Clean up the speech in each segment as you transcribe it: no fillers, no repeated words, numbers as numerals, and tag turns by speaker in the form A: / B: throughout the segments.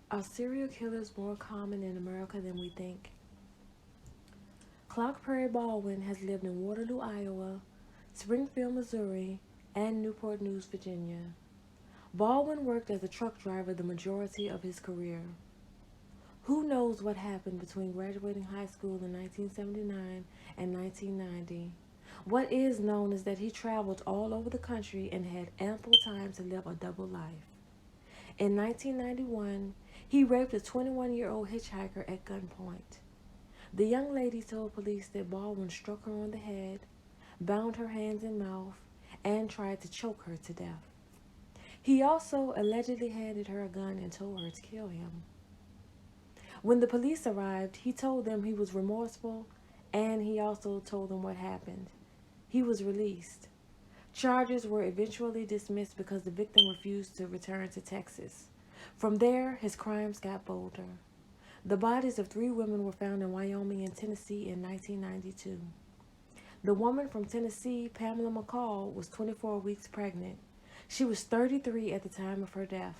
A: Are serial killers more common in America than we think? Clark Perry Baldwin has lived in Waterloo, Iowa, Springfield, Missouri, and Newport News, Virginia. Baldwin worked as a truck driver the majority of his career. Who knows what happened between graduating high school in 1979 and 1990? What is known is that he traveled all over the country and had ample time to live a double life. In 1991, he raped a 21-year-old hitchhiker at gunpoint. The young lady told police that Baldwin struck her on the head, bound her hands and mouth, and tried to choke her to death. He also allegedly handed her a gun and told her to kill him. When the police arrived, he told them he was remorseful, and he also told them what happened. He was released. Charges were eventually dismissed because the victim refused to return to Texas. From there, his crimes got bolder. The bodies of 3 women were found in Wyoming and Tennessee in 1992. The woman from Tennessee, Pamela McCall, was 24 weeks pregnant. She was 33 at the time of her death.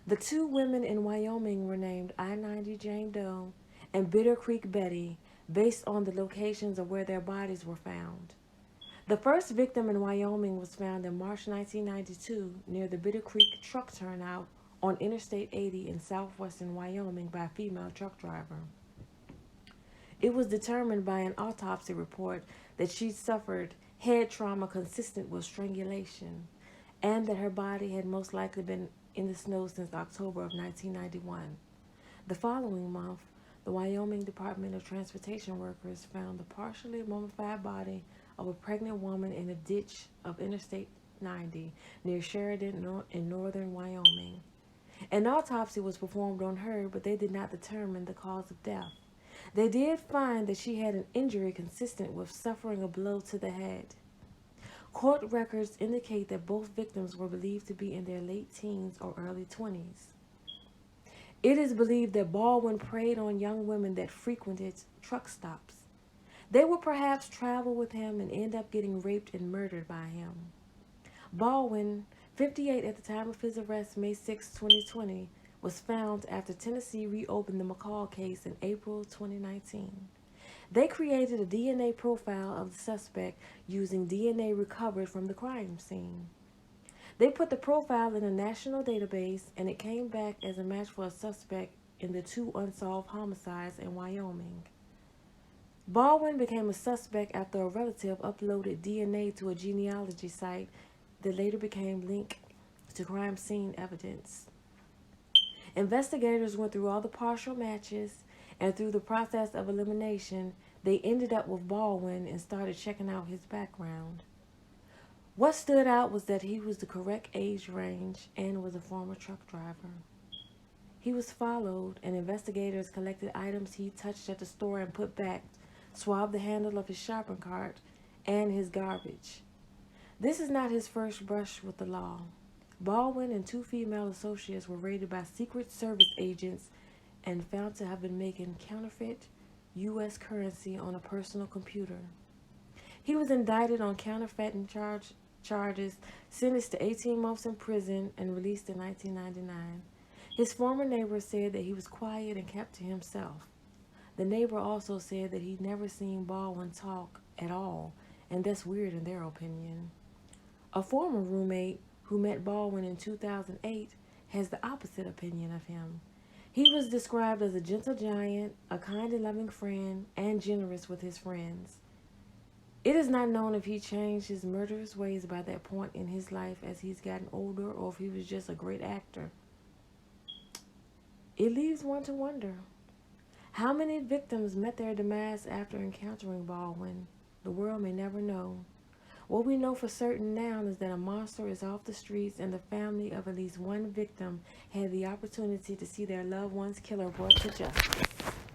A: The 2 women in Wyoming were named I-90 Jane Doe and Bitter Creek Betty, based on the locations of where their bodies were found. The first victim in Wyoming was found in March 1992 near the Bitter Creek truck turnout on Interstate 80 in southwestern Wyoming by a female truck driver. It was determined by an autopsy report that she suffered head trauma consistent with strangulation, and that her body had most likely been in the snow since October of 1991. The following month, the Wyoming Department of Transportation workers found the partially mummified body of a pregnant woman in a ditch of Interstate 90 near Sheridan in northern Wyoming. An autopsy was performed on her, but they did not determine the cause of death. They did find that she had an injury consistent with suffering a blow to the head. Court records indicate that both victims were believed to be in their late teens or early 20s. It is believed that Baldwin preyed on young women that frequented truck stops. They would perhaps travel with him and end up getting raped and murdered by him. Baldwin, 58 at the time of his arrest, May 6, 2020, was found after Tennessee reopened the McCall case in April 2019. They created a DNA profile of the suspect using DNA recovered from the crime scene. They put the profile in a national database, and it came back as a match for a suspect in the 2 unsolved homicides in Wyoming. Baldwin became a suspect after a relative uploaded DNA to a genealogy site that later became linked to crime scene evidence. Investigators went through all the partial matches, and through the process of elimination, they ended up with Baldwin and started checking out his background. What stood out was that he was the correct age range and was a former truck driver. He was followed, and investigators collected items he touched at the store and put back, swabbed the handle of his shopping cart, and his garbage. This is not his first brush with the law. Baldwin and 2 female associates were raided by Secret Service agents and found to have been making counterfeit U.S. currency on a personal computer. He was indicted on counterfeiting charges, sentenced to 18 months in prison, and released in 1999. His former neighbor said that he was quiet and kept to himself. The neighbor also said that he'd never seen Baldwin talk at all, and that's weird in their opinion. A former roommate who met Baldwin in 2008 has the opposite opinion of him. He was described as a gentle giant, a kind and loving friend, and generous with his friends. It is not known if he changed his murderous ways by that point in his life as he's gotten older, or if he was just a great actor. It leaves one to wonder. How many victims met their demise after encountering Baldwin? The world may never know. What we know for certain now is that a monster is off the streets, and the family of at least one victim had the opportunity to see their loved one's killer brought to justice.